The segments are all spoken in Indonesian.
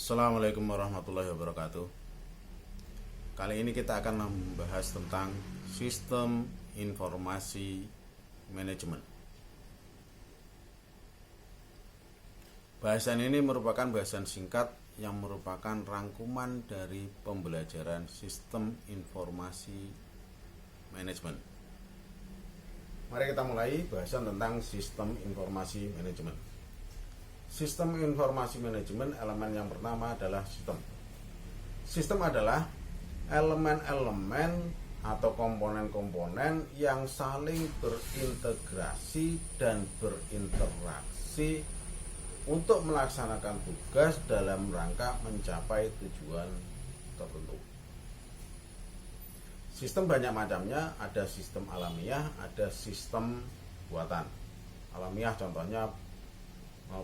Assalamualaikum warahmatullahi wabarakatuh. Kali ini kita akan membahas tentang sistem informasi manajemen. Bahasan ini merupakan bahasan singkat yang merupakan rangkuman dari pembelajaran sistem informasi manajemen. Mari kita mulai bahasan tentang sistem informasi manajemen. Sistem informasi manajemen, elemen yang pertama adalah sistem. Sistem adalah elemen-elemen atau komponen-komponen yang saling berintegrasi dan berinteraksi untuk melaksanakan tugas dalam rangka mencapai tujuan tertentu. Sistem banyak macamnya, ada sistem alamiah, ada sistem buatan. Alamiah contohnya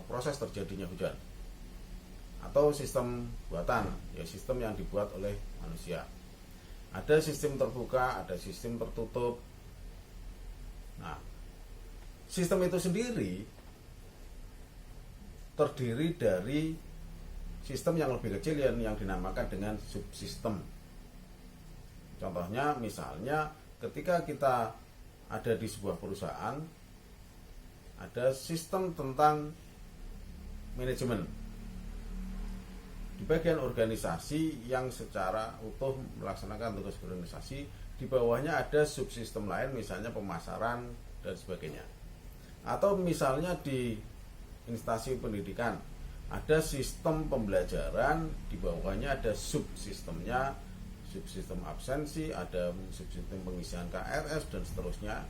proses terjadinya hujan, atau sistem buatan, ya sistem yang dibuat oleh manusia. Ada sistem terbuka, ada sistem tertutup. Nah, sistem itu sendiri terdiri dari sistem yang lebih kecil yang dinamakan dengan subsistem. Contohnya misalnya ketika kita ada di sebuah perusahaan, ada sistem tentang manajemen di bagian organisasi yang secara utuh melaksanakan tugas organisasi. Di bawahnya ada subsistem lain, misalnya pemasaran dan sebagainya. Atau misalnya di instansi pendidikan ada sistem pembelajaran, di bawahnya ada subsistemnya, subsistem absensi, ada subsistem pengisian KRS dan seterusnya.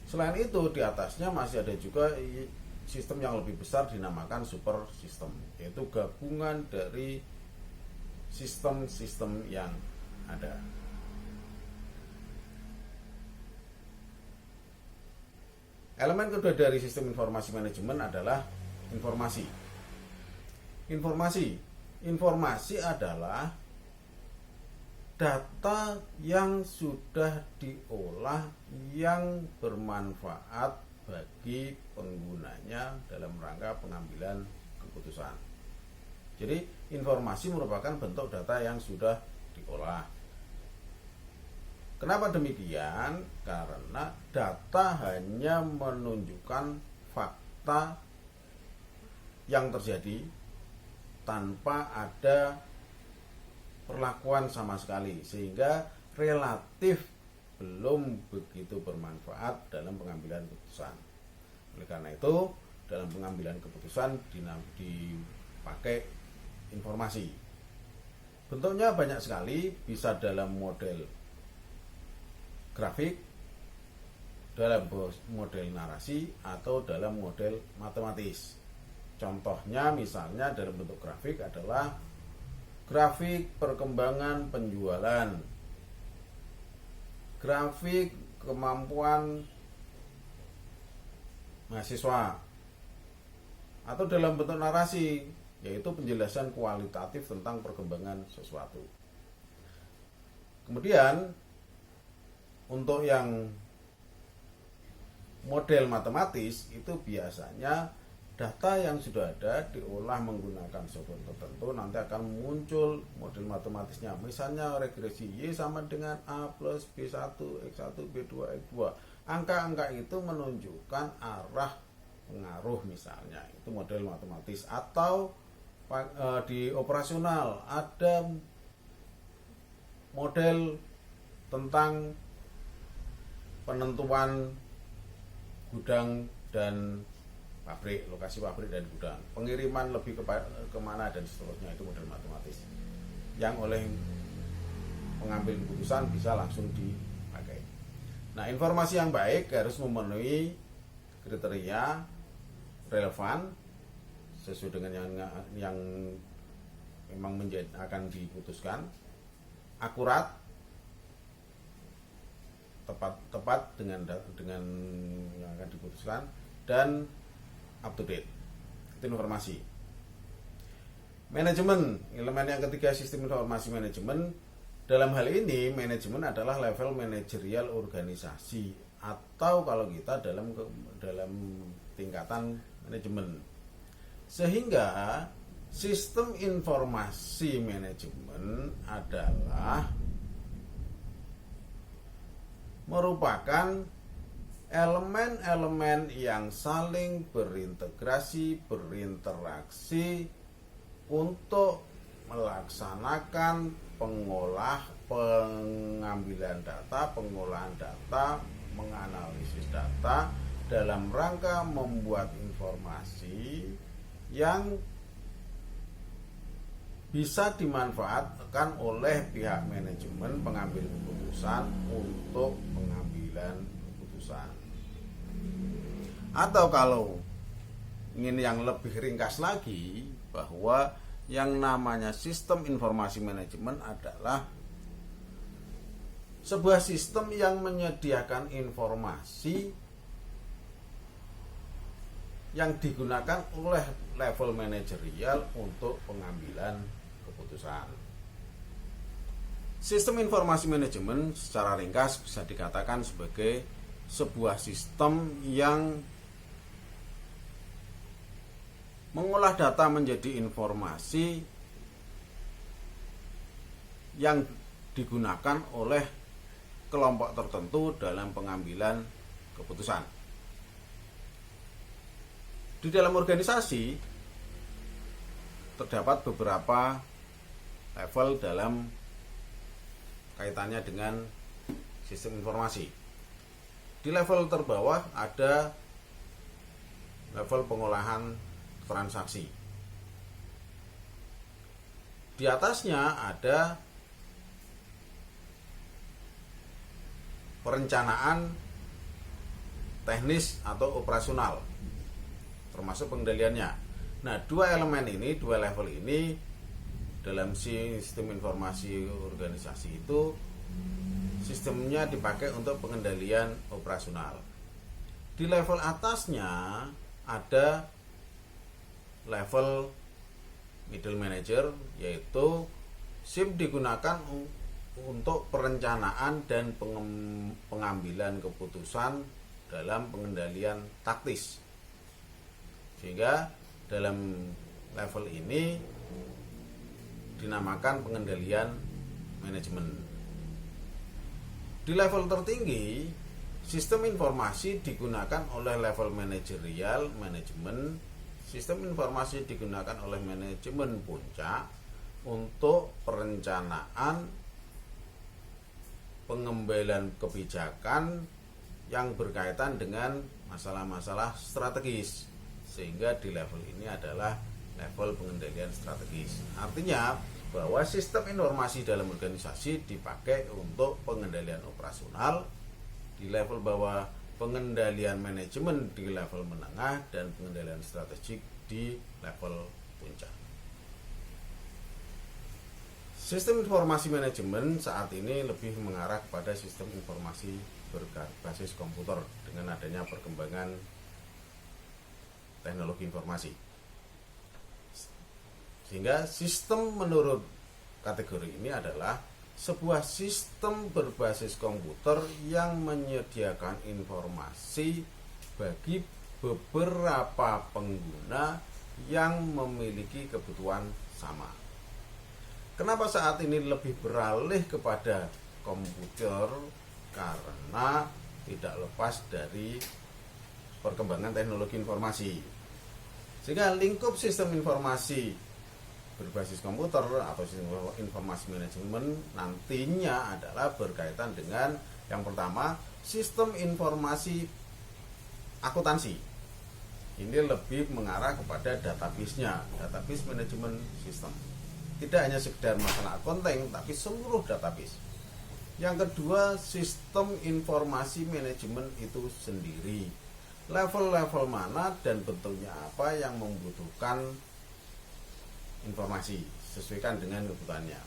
Selain itu di atasnya masih ada juga sistem yang lebih besar dinamakan super sistem, yaitu gabungan dari sistem-sistem yang ada. Elemen kedua dari sistem informasi manajemen adalah informasi. Informasi adalah data yang sudah diolah yang bermanfaat bagi penggunanya dalam rangka pengambilan keputusan. Jadi informasi merupakan bentuk data yang sudah diolah. Kenapa demikian? Karena data hanya menunjukkan fakta yang terjadi tanpa ada perlakuan sama sekali, sehingga relatif belum begitu bermanfaat dalam pengambilan keputusan. Oleh karena itu, dalam pengambilan keputusan dipakai informasi. Bentuknya banyak sekali, bisa dalam model grafik, dalam model narasi, atau dalam model matematis. Contohnya misalnya dalam bentuk grafik adalah grafik perkembangan penjualan, grafik kemampuan mahasiswa, atau dalam bentuk narasi, yaitu penjelasan kualitatif tentang perkembangan sesuatu. Kemudian untuk yang model matematis itu biasanya data yang sudah ada diolah menggunakan software tertentu, nanti akan muncul model matematisnya. Misalnya regresi Y sama dengan A plus B1, X1, B2, X2. Angka-angka itu menunjukkan arah pengaruh misalnya. Itu model matematis. Atau di operasional ada model tentang penentuan gudang dan pabrik, lokasi pabrik dan gudang, pengiriman lebih kemana dan seterusnya. Itu model matematis yang oleh pengambil keputusan bisa langsung dipakai. Nah, informasi yang baik harus memenuhi kriteria relevan sesuai dengan yang memang akan diputuskan, akurat, tepat dengan yang akan diputuskan, dan up to date. Itu informasi. Manajemen, elemen yang ketiga sistem informasi manajemen. Dalam hal ini manajemen adalah level manajerial organisasi, atau kalau kita dalam tingkatan manajemen. Sehingga Sistem informasi manajemen adalah merupakan elemen-elemen yang saling berintegrasi, berinteraksi untuk melaksanakan pengambilan data, pengolahan data, menganalisis data dalam rangka membuat informasi yang bisa dimanfaatkan oleh pihak manajemen pengambil keputusan untuk pengambilan keputusan. Atau kalau ingin yang lebih ringkas lagi, bahwa yang namanya sistem informasi manajemen adalah sebuah sistem yang menyediakan informasi yang digunakan oleh level manajerial untuk pengambilan keputusan. Sistem informasi manajemen secara ringkas bisa dikatakan sebagai sebuah sistem yang mengolah data menjadi informasi yang digunakan oleh kelompok tertentu dalam pengambilan keputusan. Di dalam organisasi terdapat beberapa level dalam kaitannya dengan sistem informasi. Di level terbawah ada level pengolahan transaksi. Di atasnya ada perencanaan teknis atau operasional, termasuk pengendaliannya. Nah, dua level ini dalam sistem informasi organisasi itu sistemnya dipakai untuk pengendalian operasional. Di level atasnya ada level middle manager, yaitu SIM digunakan untuk perencanaan dan pengambilan keputusan dalam pengendalian taktis. Sehingga dalam level ini dinamakan pengendalian manajemen. Di level tertinggi, sistem informasi digunakan oleh level manajerial manajemen. Sistem informasi digunakan oleh manajemen puncak untuk perencanaan pengembangan kebijakan yang berkaitan dengan masalah-masalah strategis, sehingga di level ini adalah level pengendalian strategis. Artinya bahwa sistem informasi dalam organisasi dipakai untuk pengendalian operasional di level bawah, pengendalian manajemen di level menengah, dan pengendalian strategik di level puncak. Sistem informasi manajemen saat ini lebih mengarah kepada sistem informasi berbasis komputer dengan adanya perkembangan teknologi informasi. Sehingga sistem menurut kategori ini adalah sebuah sistem berbasis komputer yang menyediakan informasi bagi beberapa pengguna yang memiliki kebutuhan sama. Kenapa saat ini lebih beralih kepada komputer? Karena tidak lepas dari perkembangan teknologi informasi. Sehingga lingkup sistem informasi berbasis komputer atau sistem informasi manajemen nantinya adalah berkaitan dengan yang pertama, sistem informasi akuntansi. Ini lebih mengarah kepada database-nya, database manajemen sistem. Tidak hanya sekedar masalah accounting, tapi seluruh database. Yang kedua, sistem informasi manajemen itu sendiri. Level-level mana dan bentuknya apa yang membutuhkan informasi, sesuaikan dengan kebutuhannya.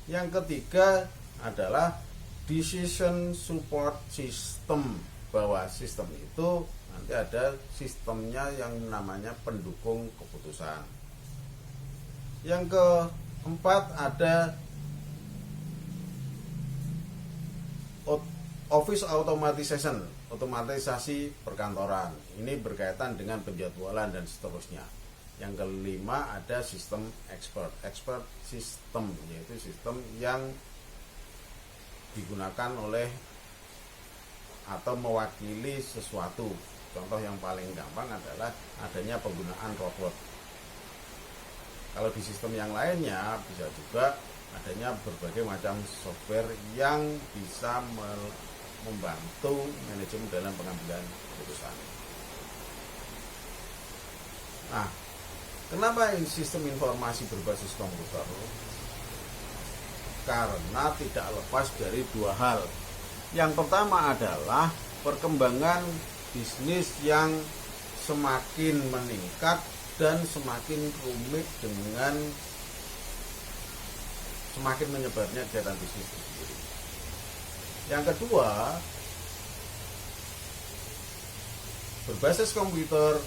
Yang ketiga adalah decision support system, bahwa sistem itu nanti ada sistemnya yang namanya pendukung keputusan. Yang keempat ada office automation, otomatisasi perkantoran. Ini berkaitan dengan penjadwalan dan seterusnya. Yang kelima ada sistem expert system, yaitu sistem yang digunakan oleh atau mewakili sesuatu. Contoh yang paling gampang adalah adanya penggunaan robot. Kalau di sistem yang lainnya bisa juga adanya berbagai macam software yang bisa membantu manajemen dalam pengambilan keputusan. Nah, kenapa sistem informasi berbasis komputer? Karena tidak lepas dari dua hal. Yang pertama adalah perkembangan bisnis yang semakin meningkat dan semakin rumit dengan semakin menyebarnya kegiatan bisnis itu sendiri. Yang kedua, berbasis komputer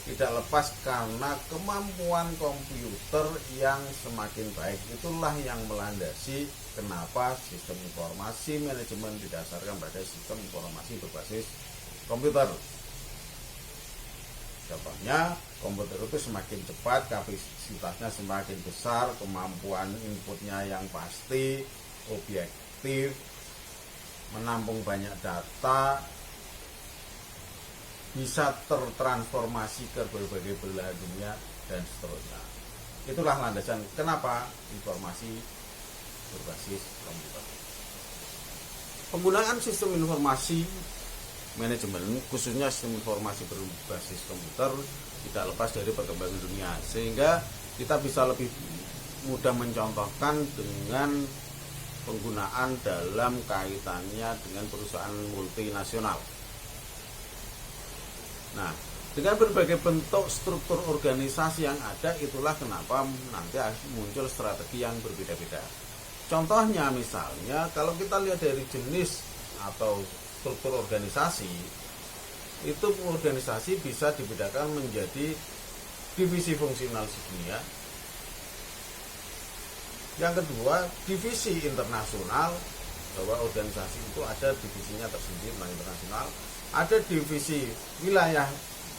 tidak lepas karena kemampuan komputer yang semakin baik. Itulah yang melandasi kenapa sistem informasi manajemen didasarkan pada sistem informasi berbasis komputer. Contohnya, komputer itu semakin cepat, kapasitasnya semakin besar, kemampuan inputnya yang pasti, objektif, menampung banyak data, bisa tertransformasi ke berbagai belahan dunia dan seterusnya. Itulah landasan kenapa informasi berbasis komputer. Penggunaan sistem informasi manajemen, khususnya sistem informasi berbasis komputer, tidak lepas dari perkembangan dunia, sehingga kita bisa lebih mudah mencontohkan dengan penggunaan dalam kaitannya dengan perusahaan multinasional. Nah, dengan berbagai bentuk struktur organisasi yang ada, itulah kenapa nanti muncul strategi yang berbeda-beda. Contohnya misalnya, kalau kita lihat dari jenis atau struktur organisasi, itu organisasi bisa dibedakan menjadi divisi fungsional dunia. Yang kedua, divisi internasional, bahwa organisasi itu ada divisinya tersendiri tentang internasional. Ada divisi wilayah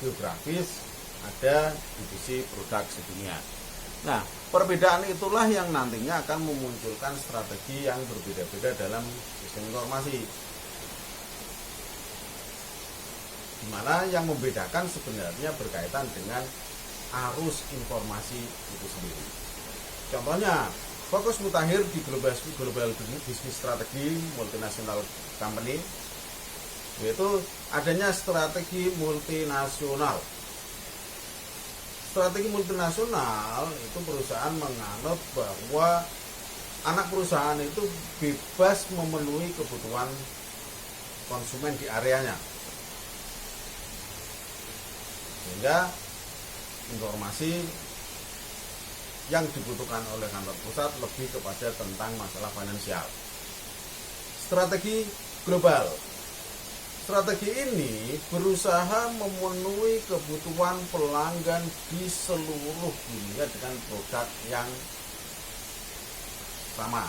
geografis, ada divisi produk sedunia. Nah, perbedaan itulah yang nantinya akan memunculkan strategi yang berbeda-beda dalam sistem informasi. Di mana yang membedakan sebenarnya berkaitan dengan arus informasi itu sendiri. Contohnya, fokus Mutakhir di Global Business Strategi Multinational Company, yaitu adanya strategi multinasional. Strategi multinasional itu perusahaan menganut bahwa anak perusahaan itu bebas memenuhi kebutuhan konsumen di areanya, sehingga informasi yang dibutuhkan oleh kantor pusat lebih kepada tentang masalah finansial. Strategi global. Strategi ini berusaha memenuhi kebutuhan pelanggan di seluruh dunia dengan produk yang sama.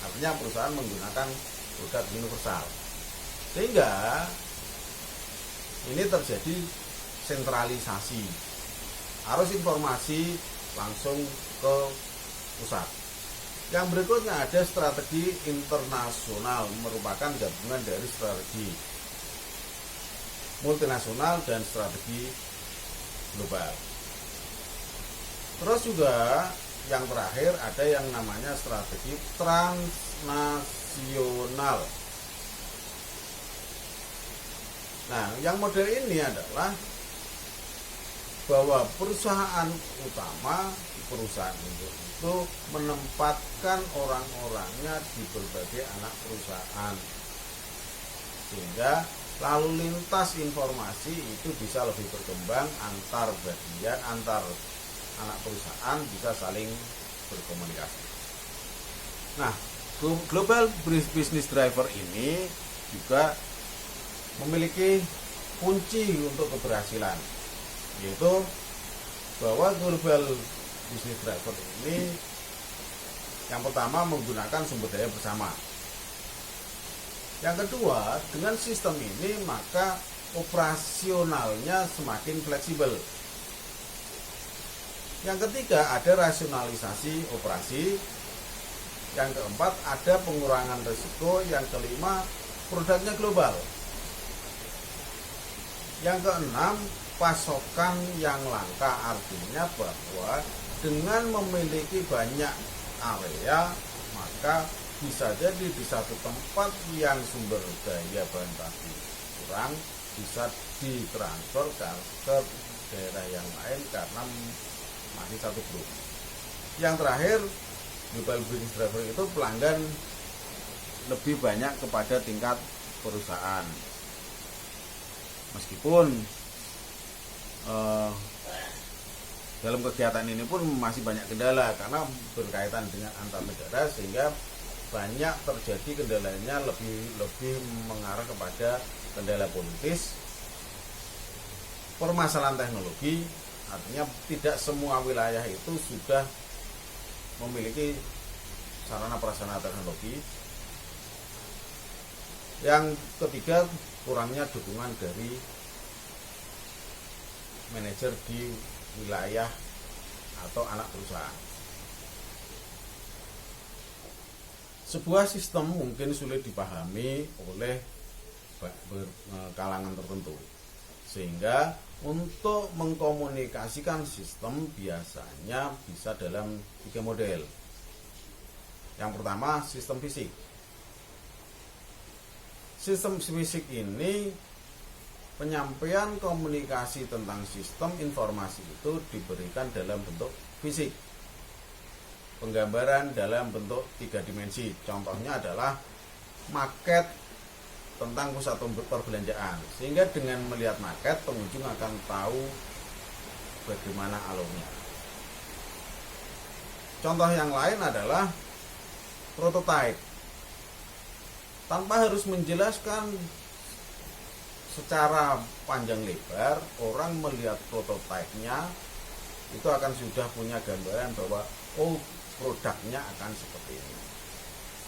Artinya perusahaan menggunakan produk universal. Sehingga ini terjadi sentralisasi. Arus informasi langsung ke pusat. Yang berikutnya ada strategi internasional, merupakan gabungan dari strategi multinasional dan strategi global. Terus juga yang terakhir ada yang namanya strategi transnasional. Nah, yang model ini adalah bahwa perusahaan utama, perusahaan itu menempatkan orang-orangnya di berbagai anak perusahaan, sehingga lalu lintas informasi itu bisa lebih berkembang antar bagian, antar anak perusahaan bisa saling berkomunikasi. Nah, Global Business Driver ini juga memiliki kunci untuk keberhasilan, yaitu bahwa Global Business Driver ini yang pertama menggunakan sumber daya bersama. Yang kedua, dengan sistem ini maka operasionalnya semakin fleksibel. Yang ketiga ada rasionalisasi operasi. Yang keempat ada pengurangan risiko. Yang kelima produknya global. Yang keenam pasokan yang langka, artinya bahwa dengan memiliki banyak area maka bisa jadi di satu tempat yang sumber daya bahan baku kurang bisa ditransfer ke daerah yang lain karena masih satu grup. Yang terakhir, global business driver itu pelanggan lebih banyak kepada tingkat perusahaan. Meskipun dalam kegiatan ini pun masih banyak kendala karena berkaitan dengan antar negara, sehingga banyak terjadi kendalanya lebih mengarah kepada kendala politis, permasalahan teknologi. Artinya tidak semua wilayah itu sudah memiliki sarana prasarana teknologi. Yang ketiga, kurangnya dukungan dari manajer di wilayah atau anak perusahaan. Sebuah sistem mungkin sulit dipahami oleh kalangan tertentu, sehingga untuk mengkomunikasikan sistem biasanya bisa dalam 3 model. Yang pertama, sistem fisik. Sistem fisik ini penyampaian komunikasi tentang sistem informasi itu diberikan dalam bentuk fisik. Penggambaran dalam bentuk 3 dimensi. Contohnya adalah maket tentang pusat perbelanjaan. Sehingga dengan melihat maket, pengunjung akan tahu bagaimana alurnya. Contoh yang lain adalah prototype. Tanpa harus menjelaskan secara panjang lebar, orang melihat prototipenya itu akan sudah punya gambaran bahwa produknya akan seperti ini.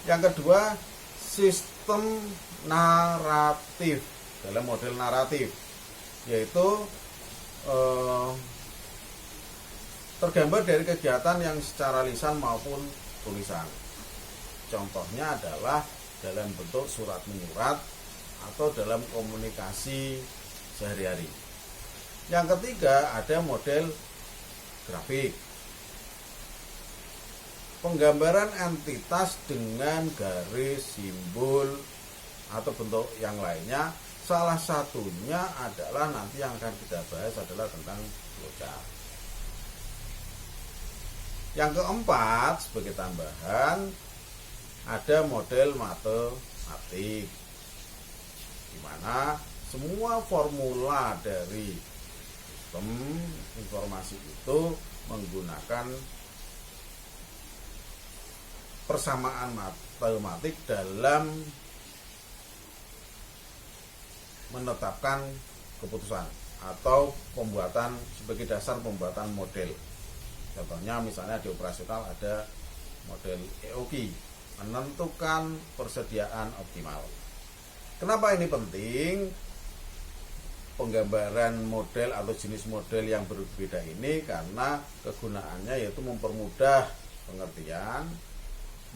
Yang kedua, sistem naratif. Dalam model naratif, yaitu tergambar dari kegiatan yang secara lisan maupun tulisan. Contohnya adalah dalam bentuk surat menyurat atau dalam komunikasi sehari-hari. Yang ketiga, ada model grafik. Penggambaran entitas dengan garis, simbol, atau bentuk yang lainnya. Salah satunya adalah nanti yang akan kita bahas adalah tentang flowchart. Yang keempat, sebagai tambahan, ada model matematik, di mana semua formula dari sistem informasi itu menggunakan persamaan matematik dalam menetapkan keputusan atau pembuatan sebagai dasar pembuatan model. Contohnya misalnya di operasional ada model EOQ, menentukan persediaan optimal. Kenapa ini penting? Penggambaran model atau jenis model yang berbeda ini karena kegunaannya yaitu mempermudah pengertian,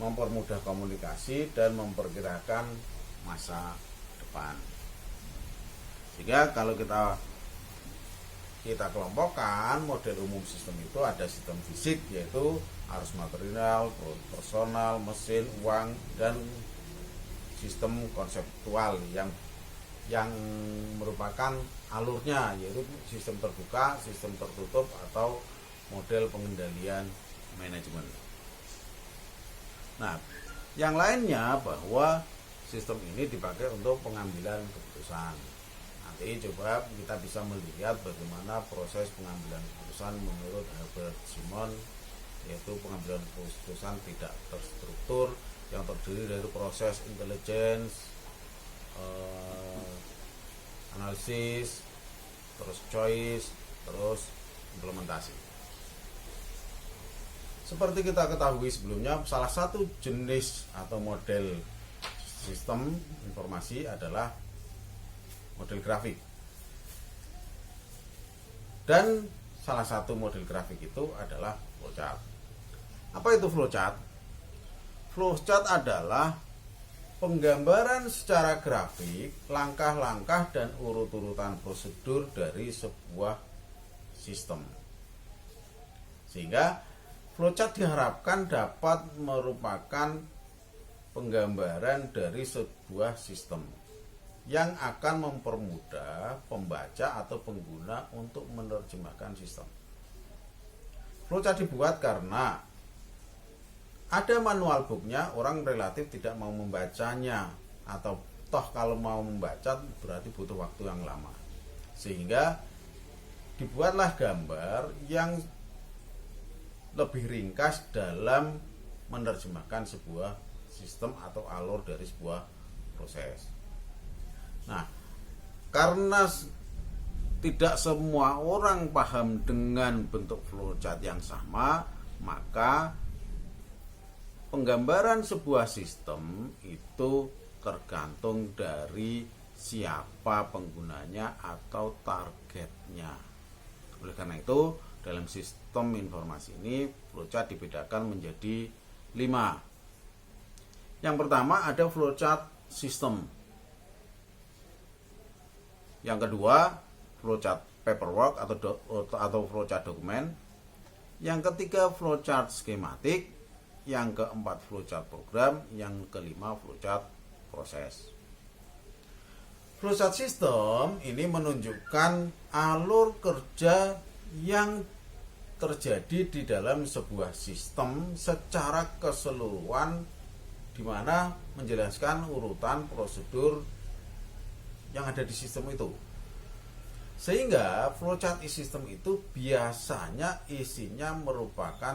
mempermudah komunikasi, dan memperkirakan masa depan. Sehingga kalau kita kelompokkan model umum sistem itu ada sistem fisik, yaitu arus material, personal, mesin, uang, dan sistem konseptual yang merupakan alurnya, yaitu sistem terbuka, sistem tertutup, atau model pengendalian manajemen. Nah, yang lainnya bahwa sistem ini dipakai untuk pengambilan keputusan. Nanti coba kita bisa melihat bagaimana proses pengambilan keputusan menurut Herbert Simon, yaitu pengambilan keputusan tidak terstruktur yang terdiri dari proses intelligence, analisis, terus choice, terus implementasi. Seperti kita ketahui sebelumnya, salah satu jenis atau model sistem informasi adalah model grafik. Dan salah satu model grafik itu adalah flowchart. Apa itu flowchart? Flowchart adalah penggambaran secara grafik langkah-langkah dan urut-urutan prosedur dari sebuah sistem. Sehingga flowchart diharapkan dapat merupakan penggambaran dari sebuah sistem yang akan mempermudah pembaca atau pengguna untuk menerjemahkan sistem. Flowchart dibuat karena ada manual booknya, orang relatif tidak mau membacanya, atau toh kalau mau membaca berarti butuh waktu yang lama. Sehingga dibuatlah gambar yang lebih ringkas dalam menerjemahkan sebuah sistem atau alur dari sebuah proses. Nah, karena tidak semua orang paham dengan bentuk flowchart yang sama, maka penggambaran sebuah sistem itu tergantung dari siapa penggunanya atau targetnya. Oleh karena itu, dalam sistem informasi ini flowchart dibedakan menjadi 5. Yang pertama ada flowchart sistem. Yang kedua, flowchart paperwork atau flowchart dokumen. Yang ketiga, flowchart skematik. Yang keempat, flowchart program. Yang kelima, flowchart proses. Flowchart sistem ini menunjukkan alur kerja yang terjadi di dalam sebuah sistem secara keseluruhan, di mana menjelaskan urutan prosedur yang ada di sistem itu. Sehingga flowchart sistem itu biasanya isinya merupakan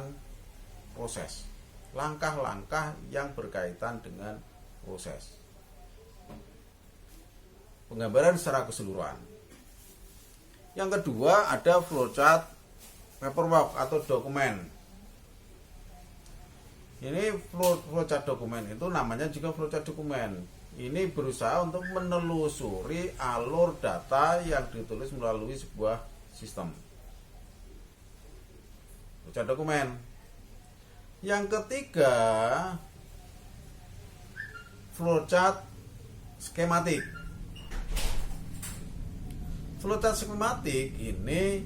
proses, langkah-langkah yang berkaitan dengan proses. Penggambaran secara keseluruhan. Yang kedua ada flowchart paperwork atau dokumen. Ini flowchart dokumen itu namanya juga flowchart dokumen. Ini berusaha untuk menelusuri alur data yang ditulis melalui sebuah sistem. Flowchart dokumen. Yang ketiga, flowchart skematik. Flowchart skematik ini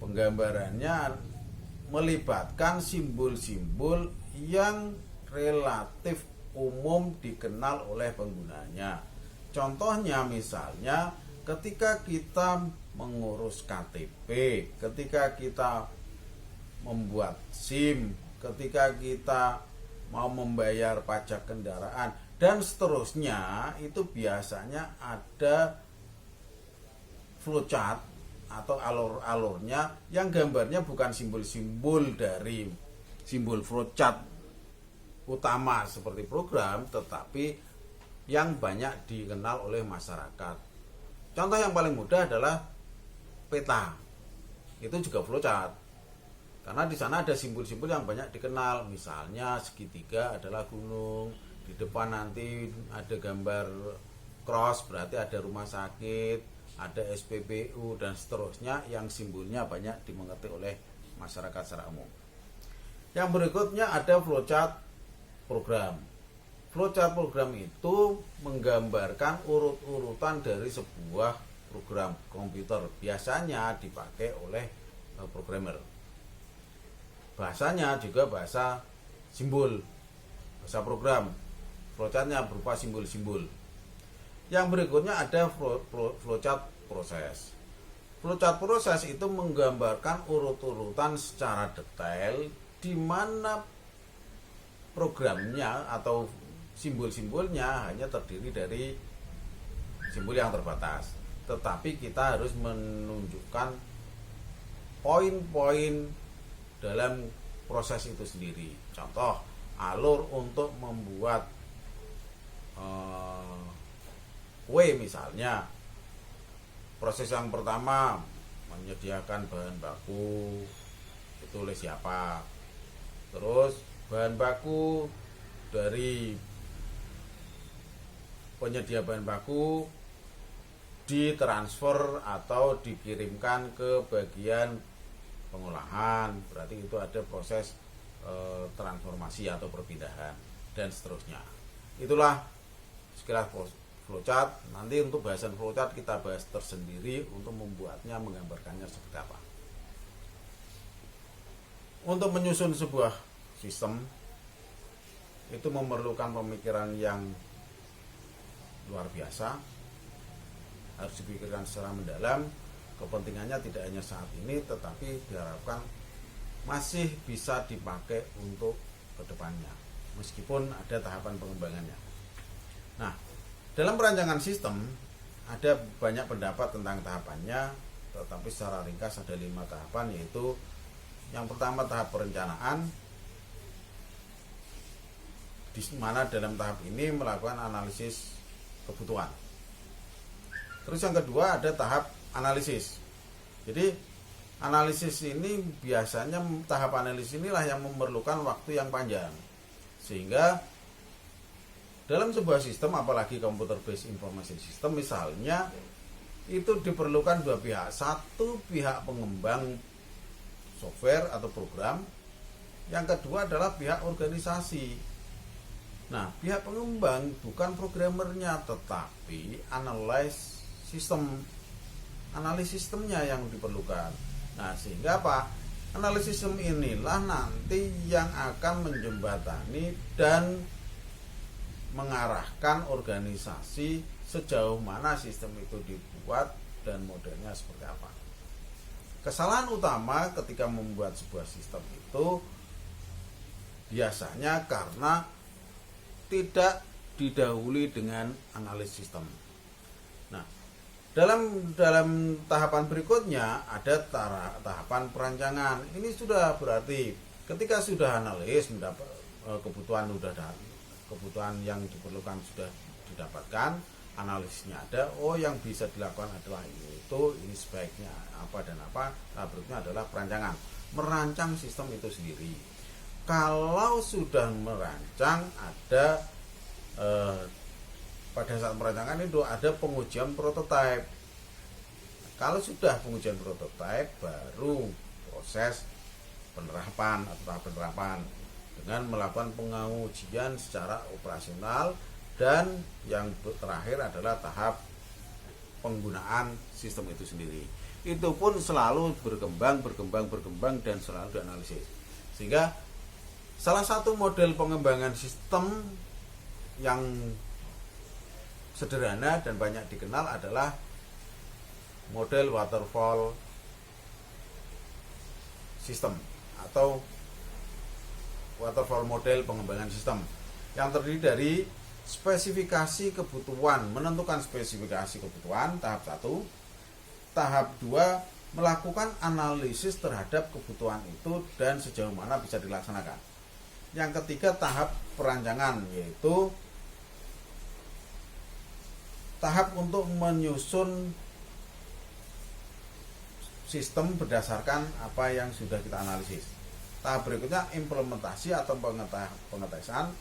penggambarannya melibatkan simbol-simbol yang relatif umum dikenal oleh penggunanya. Contohnya misalnya ketika kita mengurus KTP, ketika kita membuat SIM, ketika kita mau membayar pajak kendaraan dan seterusnya, itu biasanya ada flowchart atau alur-alurnya yang gambarnya bukan simbol-simbol dari simbol flowchart utama seperti program, tetapi yang banyak dikenal oleh masyarakat. Contoh yang paling mudah adalah peta. Itu juga flowchart. Karena di sana ada simbol-simbol yang banyak dikenal, misalnya segitiga adalah gunung, di depan nanti ada gambar cross berarti ada rumah sakit, ada SPBU dan seterusnya yang simbolnya banyak dimengerti oleh masyarakat secara umum. Yang berikutnya ada flowchart program. Flowchart program itu menggambarkan urut-urutan dari sebuah program komputer, biasanya dipakai oleh programmer. Bahasanya juga bahasa simbol, bahasa program. Flowchartnya berupa simbol-simbol. Yang berikutnya ada flowchart proses. Flowchart proses itu menggambarkan urut-urutan secara detail di mana programnya atau simbol-simbolnya hanya terdiri dari simbol yang terbatas. Tetapi kita harus menunjukkan poin-poin dalam proses itu sendiri. Contoh, alur untuk membuat kue misalnya. Proses yang pertama menyediakan bahan baku, itu oleh siapa. Terus bahan baku dari penyedia bahan baku ditransfer atau dikirimkan ke bagian pengolahan, berarti itu ada proses transformasi atau perpindahan dan seterusnya. Itulah sekilas flowchart. Nanti untuk bahasan flowchart kita bahas tersendiri untuk membuatnya, menggambarkannya seperti apa. Untuk menyusun sebuah sistem itu memerlukan pemikiran yang luar biasa, harus dipikirkan secara mendalam. Kepentingannya tidak hanya saat ini, tetapi diharapkan masih bisa dipakai untuk kedepannya, meskipun ada tahapan pengembangannya. Nah, dalam perancangan sistem ada banyak pendapat tentang tahapannya, tetapi secara ringkas ada 5 tahapan, yaitu yang pertama tahap perencanaan, di mana dalam tahap ini melakukan analisis kebutuhan. Terus yang kedua ada tahap analisis. Jadi analisis ini biasanya, tahap analisis inilah yang memerlukan waktu yang panjang, sehingga dalam sebuah sistem, apalagi computer based information system misalnya, itu diperlukan dua pihak. Satu pihak pengembang software atau program, yang kedua adalah pihak organisasi. Nah, pihak pengembang bukan programmernya, tetapi analis sistemnya yang diperlukan. Nah, sehingga apa? Analisis sistem inilah nanti yang akan menjembatani dan mengarahkan organisasi sejauh mana sistem itu dibuat dan modelnya seperti apa. Kesalahan utama ketika membuat sebuah sistem itu biasanya karena tidak didahului dengan analisis sistem. Nah, dalam tahapan berikutnya ada tahapan perancangan. Ini sudah berarti ketika sudah analis, mendapat kebutuhan yang diperlukan sudah didapatkan, analisisnya ada, yang bisa dilakukan adalah ini sebaiknya apa dan apa. Nah, berikutnya adalah perancangan, merancang sistem itu sendiri. Kalau sudah merancang, ada pada saat perancangan itu ada pengujian prototipe. Kalau sudah pengujian prototipe, baru proses penerapan atau tahap penerapan dengan melakukan pengujian secara operasional, dan yang terakhir adalah tahap penggunaan sistem itu sendiri. Itu pun selalu berkembang dan selalu dianalisis. Sehingga salah satu model pengembangan sistem yang sederhana dan banyak dikenal adalah model waterfall system atau waterfall model pengembangan sistem, yang terdiri dari spesifikasi kebutuhan, menentukan spesifikasi kebutuhan tahap 1, tahap 2 melakukan analisis terhadap kebutuhan itu dan sejauh mana bisa dilaksanakan. Yang ketiga tahap perancangan, yaitu tahap untuk menyusun sistem berdasarkan apa yang sudah kita analisis. Tahap berikutnya implementasi atau pengetesan.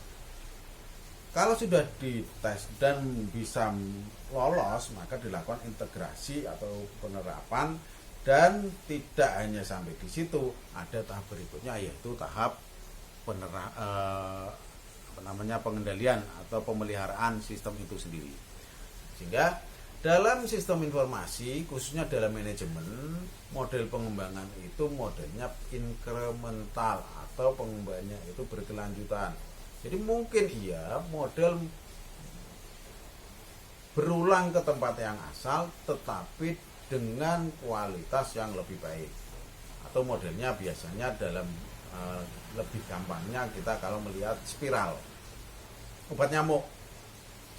Kalau sudah dites dan bisa lolos, maka dilakukan integrasi atau penerapan, dan tidak hanya sampai di situ, ada tahap berikutnya, yaitu tahap pengendalian atau pemeliharaan sistem itu sendiri. Sehingga dalam sistem informasi, khususnya dalam manajemen, model pengembangan itu modelnya inkremental atau pengembangannya itu berkelanjutan. Jadi mungkin model berulang ke tempat yang asal, tetapi dengan kualitas yang lebih baik. Atau modelnya biasanya dalam lebih gampangnya kita kalau melihat spiral. Obat nyamuk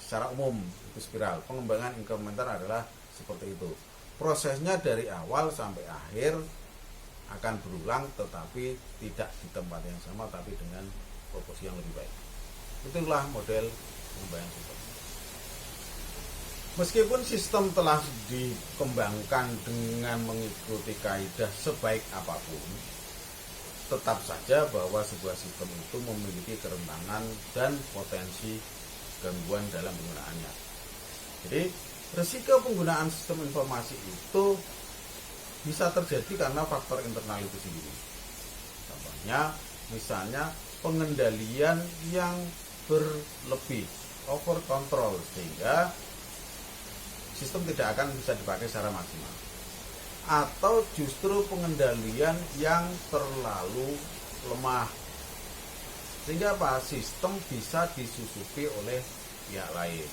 secara umum itu spiral. Pengembangan inkremental adalah seperti itu. Prosesnya dari awal sampai akhir akan berulang, tetapi tidak di tempat yang sama, tapi dengan proporsi yang lebih baik. Itulah model pengembangan sistem. Meskipun sistem telah dikembangkan dengan mengikuti kaidah sebaik apapun, tetap saja bahwa sebuah sistem itu memiliki kerentanan dan potensi gangguan dalam penggunaannya. Jadi Risiko penggunaan sistem informasi itu bisa terjadi karena faktor internal itu sendiri. Contohnya, misalnya pengendalian yang berlebih, over control, sehingga sistem tidak akan bisa dipakai secara maksimal. Atau justru pengendalian yang terlalu lemah, sehingga apa? Sistem bisa disusupi oleh pihak lain.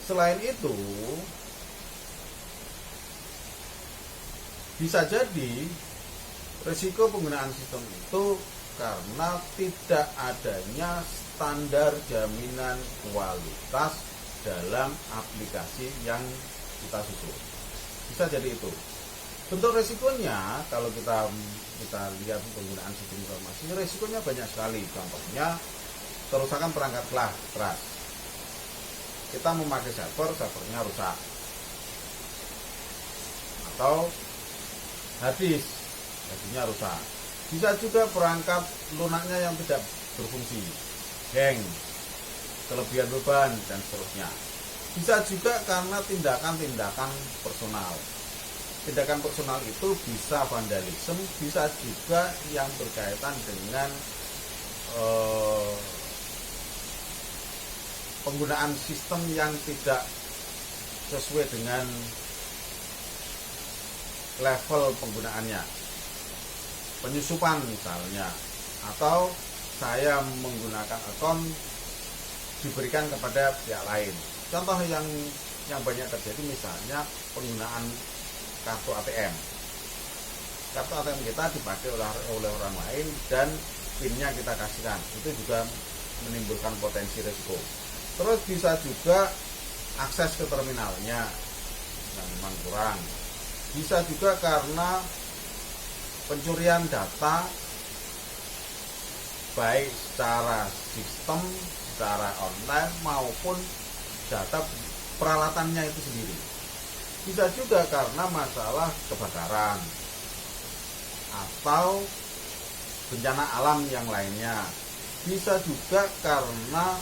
Selain itu, bisa jadi risiko penggunaan sistem itu karena tidak adanya standar jaminan kualitas dalam aplikasi yang kita susun. Bisa jadi itu. Bentuk risikonya kalau kita lihat penggunaan sistem informasi, risikonya banyak sekali. Contohnya kerusakan perangkat keras. Kita memakai servernya rusak, atau harddisknya rusak. Bisa juga perangkat lunaknya yang tidak berfungsi, hang, kelebihan beban, dan seterusnya. Bisa juga karena tindakan personal. Tindakan personal itu bisa vandalisme, bisa juga yang berkaitan dengan penggunaan sistem yang tidak sesuai dengan level penggunaannya, penyusupan misalnya, atau saya menggunakan akun diberikan kepada pihak lain. Contoh yang banyak terjadi misalnya penggunaan kartu ATM. Kartu ATM kita dipakai oleh orang lain dan PIN-nya kita kasihkan, itu juga menimbulkan potensi risiko. Terus bisa juga akses ke terminalnya yang memang kurang. Bisa juga karena pencurian data baik secara sistem, secara online maupun data peralatannya itu sendiri. Bisa juga karena masalah kebakaran atau bencana alam yang lainnya. Bisa juga karena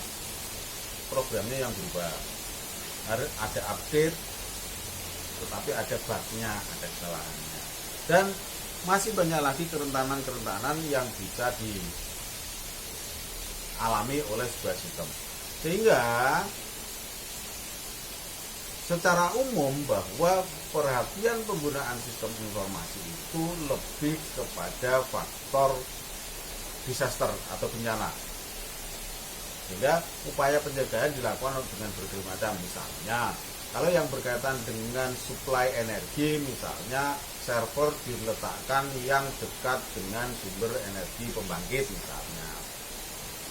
programnya yang berubah, ada update tetapi ada bugnya, ada kesalahannya, dan masih banyak lagi kerentanan yang bisa dialami oleh sebuah sistem. Sehingga secara umum bahwa perhatian penggunaan sistem informasi itu lebih kepada faktor disaster atau bencana, sehingga upaya pencegahan dilakukan dengan berbagai macam. Misalnya kalau yang berkaitan dengan suplai energi, misalnya server diletakkan yang dekat dengan sumber energi pembangkit misalnya.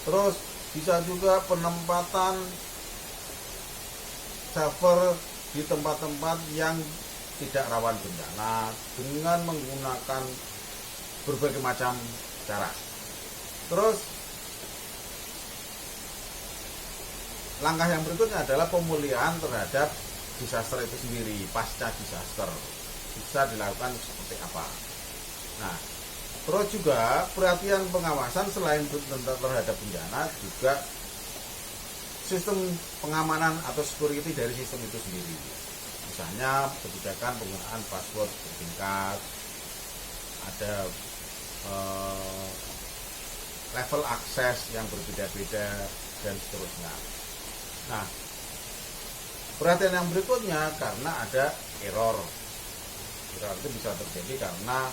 Terus bisa juga penempatan server di tempat-tempat yang tidak rawan bencana dengan menggunakan berbagai macam cara. Terus langkah yang berikutnya adalah pemulihan terhadap disaster itu sendiri, pasca disaster. Bisa dilakukan seperti apa? Nah, terus juga perhatian pengawasan selain terhadap bencana, juga sistem pengamanan atau security dari sistem itu sendiri. Misalnya kebijakan penggunaan password bertingkat, ada level akses yang berbeda-beda, dan seterusnya. Nah, perhatian yang berikutnya karena ada error. Error itu bisa terjadi karena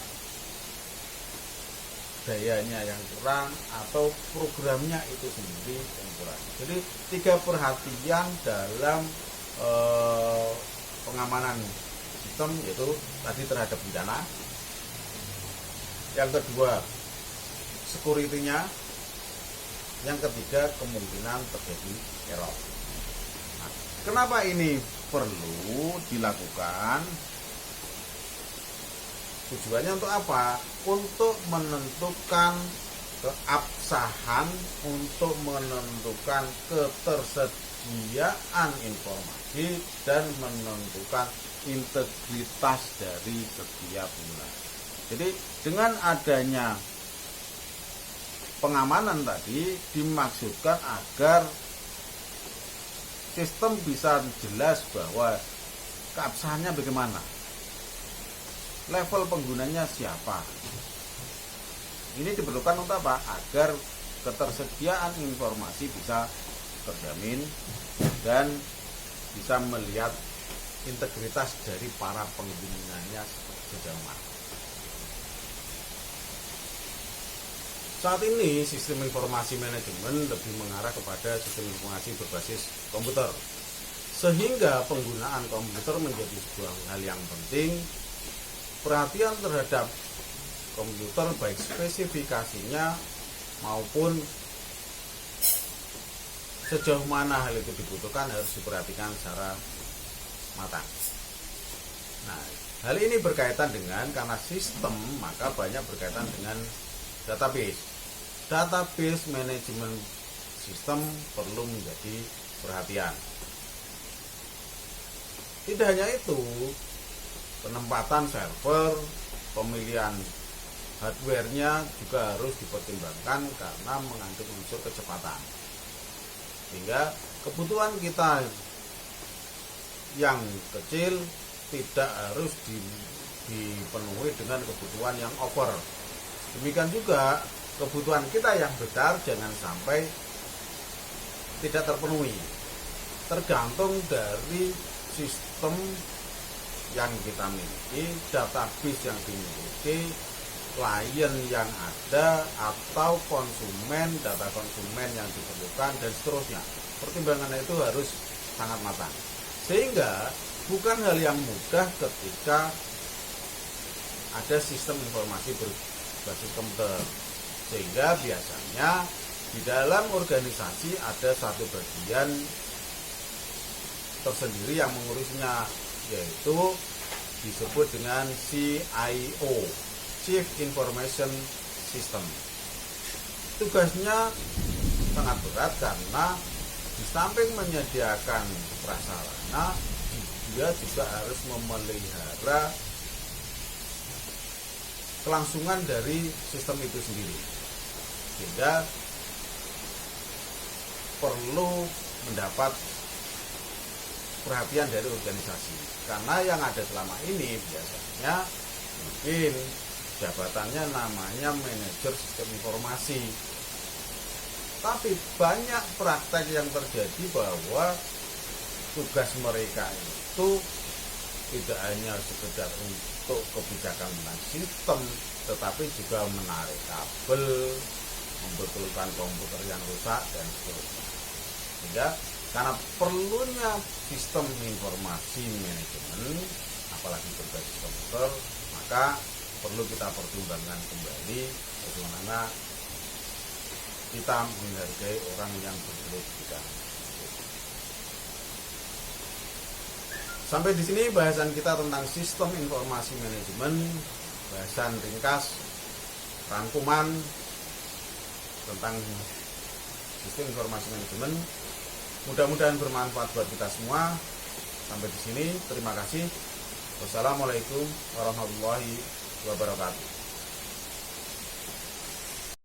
dayanya yang kurang atau programnya itu sendiri yang kurang. Jadi 3 perhatian dalam pengamanan sistem, yaitu tadi terhadap bencana. Yang kedua, security-nya. Yang ketiga, kemungkinan terjadi error. Nah, kenapa ini perlu dilakukan? Tujuannya untuk apa? Untuk menentukan keabsahan, untuk menentukan ketersediaan informasi, dan menentukan integritas dari setiap wilayah. Jadi dengan adanya pengamanan tadi dimaksudkan agar sistem bisa jelas bahwa keabsahannya bagaimana, level penggunanya siapa. Ini diperlukan untuk apa? Agar ketersediaan informasi bisa terjamin dan bisa melihat integritas dari para penggunanya sejauh mana. Saat ini sistem informasi manajemen lebih mengarah kepada sistem informasi berbasis komputer, sehingga penggunaan komputer menjadi sebuah hal yang penting. Perhatian terhadap komputer baik spesifikasinya maupun sejauh mana hal itu dibutuhkan harus diperhatikan secara matang. Nah, hal ini berkaitan dengan, karena sistem maka banyak berkaitan dengan database. Database manajemen sistem perlu menjadi perhatian. Tidak hanya itu, penempatan server, pemilihan hardware-nya juga harus dipertimbangkan karena mengandung unsur kecepatan. Sehingga kebutuhan kita yang kecil tidak harus dipenuhi dengan kebutuhan yang over. Demikian juga kebutuhan kita yang besar jangan sampai tidak terpenuhi. Tergantung dari sistem yang kita miliki, database yang dimiliki, klien yang ada, atau konsumen, data konsumen yang diperlukan, dan seterusnya. Pertimbangan itu harus sangat matang. Sehingga bukan hal yang mudah ketika ada sistem informasi berbasis komputer. Sehingga biasanya di dalam organisasi ada satu bagian tersendiri yang mengurusnya, yaitu disebut dengan CIO, Chief Information System. Tugasnya sangat berat karena di samping menyediakan prasarana, dia juga harus memelihara kelangsungan dari sistem itu sendiri. Sehingga perlu mendapat perhatian dari organisasi. Karena yang ada selama ini biasanya mungkin jabatannya namanya manajer sistem informasi. Tapi banyak praktek yang terjadi bahwa tugas mereka itu tidak hanya sekedar untuk kebijakan tentang sistem, tetapi juga menarik kabel, membetulkan komputer yang rusak, dan seterusnya. Sehingga karena perlunya sistem informasi manajemen, apalagi berbasis komputer, maka perlu kita pertimbangkan kembali bagaimana kita menghargai orang yang berilmu di bidang. Sampai di sini bahasan kita tentang sistem informasi manajemen, bahasan ringkas, rangkuman tentang sistem informasi manajemen. Mudah-mudahan bermanfaat buat kita semua. Sampai di sini, terima kasih. Wassalamualaikum warahmatullahi wabarakatuh.